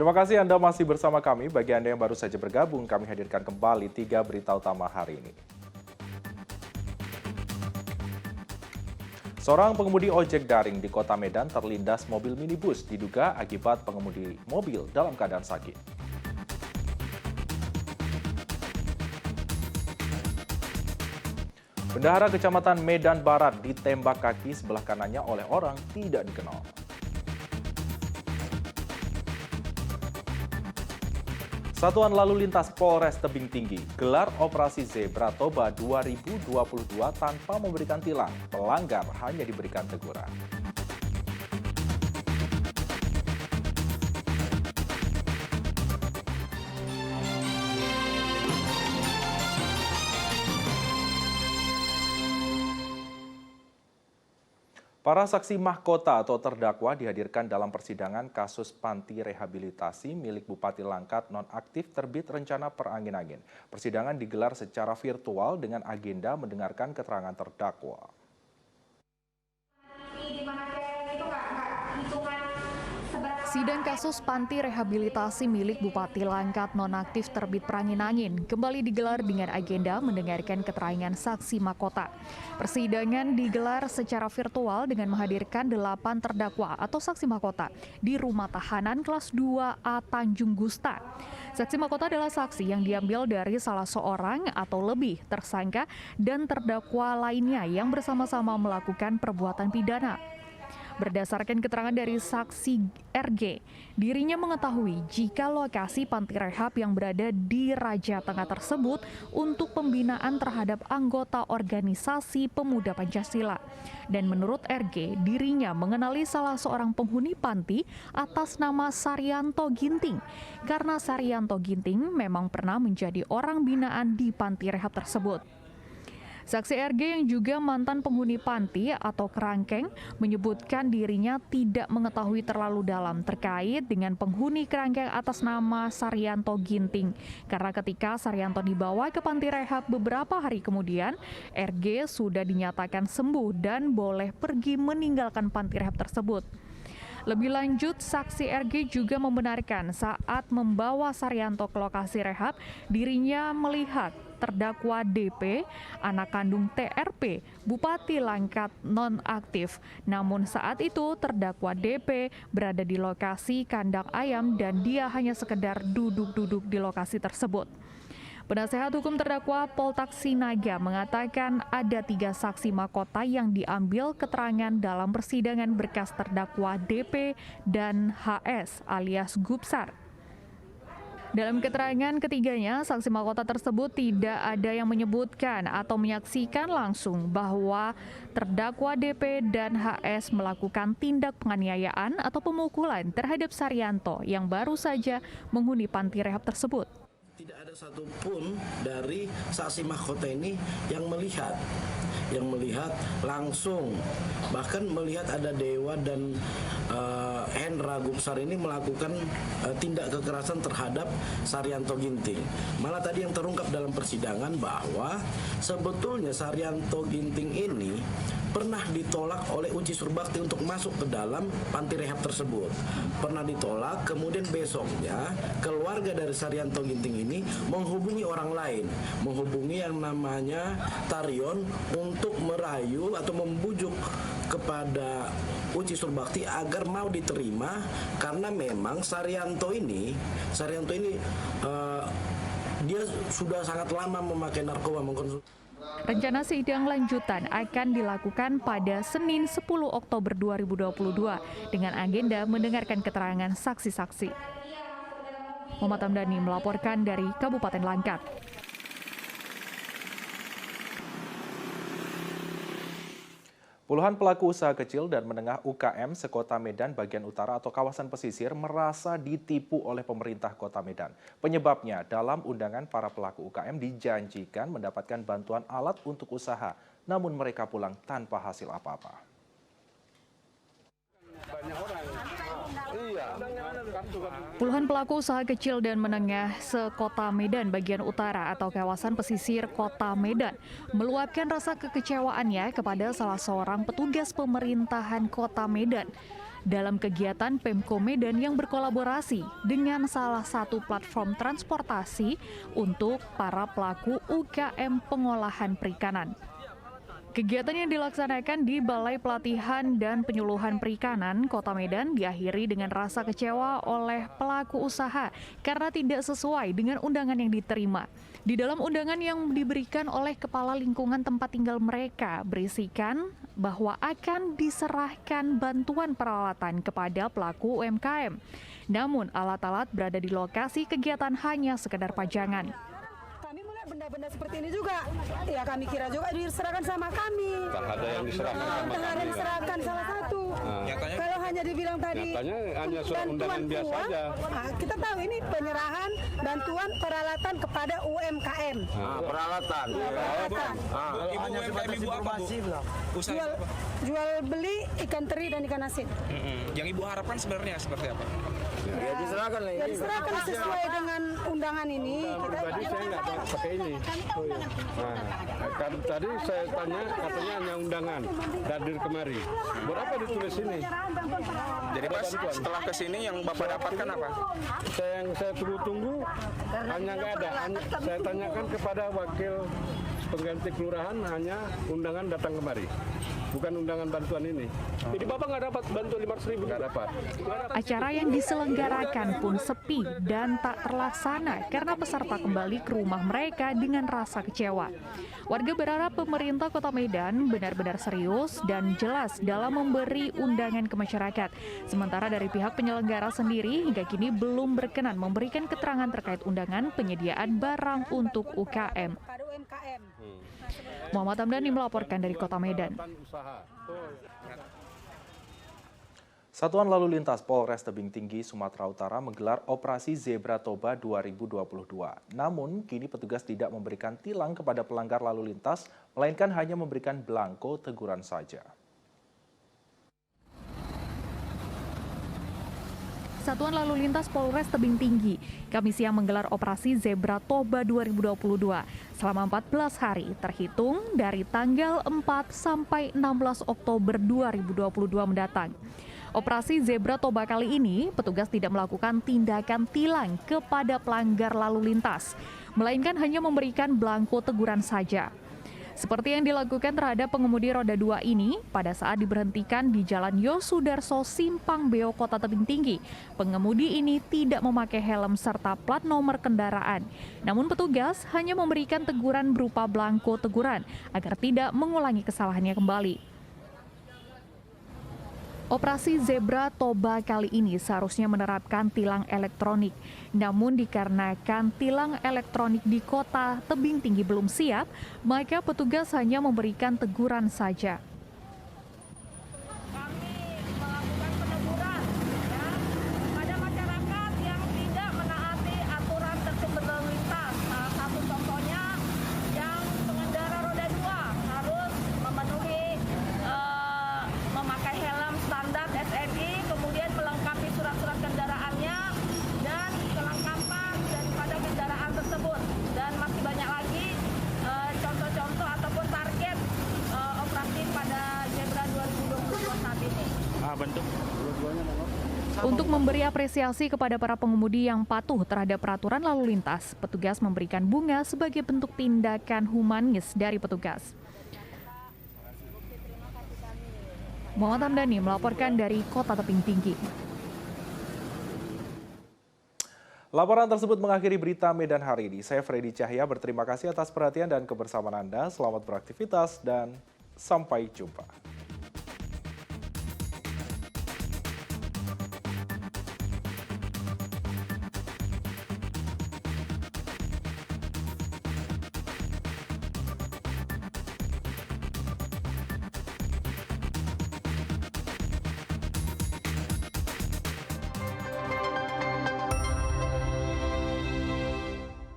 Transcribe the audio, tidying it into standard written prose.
Terima kasih Anda masih bersama kami. Bagi Anda yang baru saja bergabung, kami hadirkan kembali 3 berita utama hari ini. Seorang pengemudi ojek daring di Kota Medan terlindas mobil minibus diduga akibat pengemudi mobil dalam keadaan sakit. Bendahara Kecamatan Medan Barat ditembak kaki sebelah kanannya oleh orang tidak dikenal. Satuan Lalu Lintas Polres Tebing Tinggi gelar Operasi Zebra Toba 2022 tanpa memberikan tilang. Pelanggar hanya diberikan teguran. Para saksi mahkota atau terdakwa dihadirkan dalam persidangan kasus panti rehabilitasi milik Bupati Langkat nonaktif terbit rencana perangin-angin. Persidangan digelar secara virtual dengan agenda mendengarkan keterangan terdakwa. Sidang kasus panti rehabilitasi milik Bupati Langkat nonaktif terbit perangin-angin kembali digelar dengan agenda mendengarkan keterangan saksi mahkota. Persidangan digelar secara virtual dengan menghadirkan 8 terdakwa atau saksi mahkota di rumah tahanan kelas 2A Tanjung Gusta. Saksi mahkota adalah saksi yang diambil dari salah seorang atau lebih tersangka dan terdakwa lainnya yang bersama-sama melakukan perbuatan pidana. Berdasarkan keterangan dari saksi RG, dirinya mengetahui jika lokasi panti rehab yang berada di Raja Tengah tersebut untuk pembinaan terhadap anggota organisasi pemuda Pancasila. Dan menurut RG, dirinya mengenali salah seorang penghuni panti atas nama Saryanto Ginting. Karena Saryanto Ginting memang pernah menjadi orang binaan di panti rehab tersebut. Saksi RG yang juga mantan penghuni panti atau kerangkeng menyebutkan dirinya tidak mengetahui terlalu dalam terkait dengan penghuni kerangkeng atas nama Saryanto Ginting. Karena ketika Saryanto dibawa ke panti rehab beberapa hari kemudian, RG sudah dinyatakan sembuh dan boleh pergi meninggalkan panti rehab tersebut. Lebih lanjut, saksi RG juga membenarkan saat membawa Saryanto ke lokasi rehab, dirinya melihat terdakwa DP, anak kandung TRP, Bupati Langkat nonaktif. Namun saat itu terdakwa DP berada di lokasi kandang ayam dan dia hanya sekedar duduk-duduk di lokasi tersebut. Penasehat hukum terdakwa Poltak Sinaga mengatakan ada 3 saksi mahkota yang diambil keterangan dalam persidangan berkas terdakwa DP dan HS alias Gupsar. Dalam keterangan ketiganya, saksi mahkota tersebut tidak ada yang menyebutkan atau menyaksikan langsung bahwa terdakwa DP dan HS melakukan tindak penganiayaan atau pemukulan terhadap Saryanto yang baru saja menghuni panti rehab tersebut. Tidak ada satupun dari saksi mahkota ini yang melihat langsung, bahkan melihat ada Dewa dan Hendra Gupsar ini melakukan tindak kekerasan terhadap Saryanto Ginting. Malah tadi yang terungkap dalam persidangan bahwa sebetulnya Saryanto Ginting ini pernah ditolak oleh Uci Surbakti untuk masuk ke dalam panti rehab tersebut. Pernah ditolak, kemudian besoknya keluarga dari Saryanto Ginting ini menghubungi orang lain, menghubungi yang namanya Tarion untuk merayu atau membujuk kepada Uci Surbakti agar mau diterima karena memang Saryanto ini dia sudah sangat lama memakai narkoba, mengkonsumsi. Rencana sidang lanjutan akan dilakukan pada Senin 10 Oktober 2022 dengan agenda mendengarkan keterangan saksi-saksi. Muhammad Hamdani melaporkan dari Kabupaten Langkat. Puluhan pelaku usaha kecil dan menengah UKM sekota Medan bagian utara atau kawasan pesisir merasa ditipu oleh pemerintah kota Medan. Penyebabnya dalam undangan para pelaku UKM dijanjikan mendapatkan bantuan alat untuk usaha, namun mereka pulang tanpa hasil apa-apa. Banyak orang. Iya. Puluhan pelaku usaha kecil dan menengah sekota Medan bagian utara atau kawasan pesisir kota Medan meluapkan rasa kekecewaannya kepada salah seorang petugas pemerintahan kota Medan dalam kegiatan Pemko Medan yang berkolaborasi dengan salah satu platform transportasi untuk para pelaku UKM pengolahan perikanan. Kegiatan yang dilaksanakan di Balai Pelatihan dan Penyuluhan Perikanan Kota Medan diakhiri dengan rasa kecewa oleh pelaku usaha karena tidak sesuai dengan undangan yang diterima. Di dalam undangan yang diberikan oleh Kepala Lingkungan tempat tinggal mereka berisikan bahwa akan diserahkan bantuan peralatan kepada pelaku UMKM. Namun alat-alat berada di lokasi kegiatan hanya sekedar pajangan. Kami melihat benda-benda seperti ini juga, ya kami kira juga diserahkan sama kami. Tak ada yang diserahkan sama Tak ada kami. yang diserahkan salah satu. Kalau hanya dibilang tadi Nyatanya hanya surat undangan biasa aja. Kita tahu ini penyerahan bantuan peralatan kepada UMKM. Peralatan. Peralatan. Ibu UMKM ibu apa, Bu? Usaha Jual, apa? jual beli ikan teri dan ikan asin. Yang Ibu harapkan sebenarnya seperti apa? Ya diserahkan lah Ya diserahkan sesuai dengan undangan ini. Pribadi saya nggak pakai ini. Kan tadi saya tanya katanya hanya undangan hadir kemari. Berapa ditulis ini? Jadi pas setelah ke sini yang Bapak dapatkan apa? Yang saya tunggu-tunggu hanya nggak ada. Saya tanyakan kepada wakil pengganti kelurahan hanya undangan datang kemari. Bukan undangan bantuan ini. Jadi Bapak nggak dapat bantuan 500.000? Nggak dapat. Acara yang diselenggarakan pun sepi dan tak terlaksana karena peserta kembali ke rumah mereka dengan rasa kecewa. Warga berharap pemerintah Kota Medan benar-benar serius dan jelas dalam memberi undangan ke masyarakat. Sementara dari pihak penyelenggara sendiri hingga kini belum berkenan memberikan keterangan terkait undangan penyediaan barang untuk UKM. Pada UMKM. Muhammad Hamdani melaporkan dari Kota Medan. Satuan Lalu Lintas Polres Tebing Tinggi, Sumatera Utara menggelar Operasi Zebra Toba 2022. Namun, kini petugas tidak memberikan tilang kepada pelanggar lalu lintas, melainkan hanya memberikan belangko teguran saja. Satuan Lalu Lintas Polres Tebing Tinggi, Kamis siang menggelar Operasi Zebra Toba 2022 selama 14 hari, terhitung dari tanggal 4 sampai 16 Oktober 2022 mendatang. Operasi Zebra Toba kali ini, petugas tidak melakukan tindakan tilang kepada pelanggar lalu lintas, melainkan hanya memberikan belangko teguran saja. Seperti yang dilakukan terhadap pengemudi roda 2 ini pada saat diberhentikan di Jalan Yosudarso Simpang Beo Kota Tebing Tinggi. Pengemudi ini tidak memakai helm serta plat nomor kendaraan. Namun petugas hanya memberikan teguran berupa belangko teguran agar tidak mengulangi kesalahannya kembali. Operasi Zebra Toba kali ini seharusnya menerapkan tilang elektronik. Namun dikarenakan tilang elektronik di Kota Tebing Tinggi belum siap, maka petugas hanya memberikan teguran saja. Kami melakukan peneguran ya pada masyarakat yang tidak menaati aturan tertib berlalu lintas. Salah satu contohnya yang pengendara roda 2 harus memenuhi memakai helm standar SNI, kemudian melengkapi surat-surat kendaraannya dan kelengkapan daripada kendaraan tersebut. Dan masih banyak lagi contoh-contoh ataupun target operasi pada Zebra 2022 saat ini. Untuk memberi apresiasi kepada para pengemudi yang patuh terhadap peraturan lalu lintas, petugas memberikan bunga sebagai bentuk tindakan humanis dari petugas. Muhammad Hamdani melaporkan dari Kota Tebing Tinggi. Laporan tersebut mengakhiri berita Medan hari ini. Saya Freddy Cahya berterima kasih atas perhatian dan kebersamaan Anda. Selamat beraktivitas dan sampai jumpa.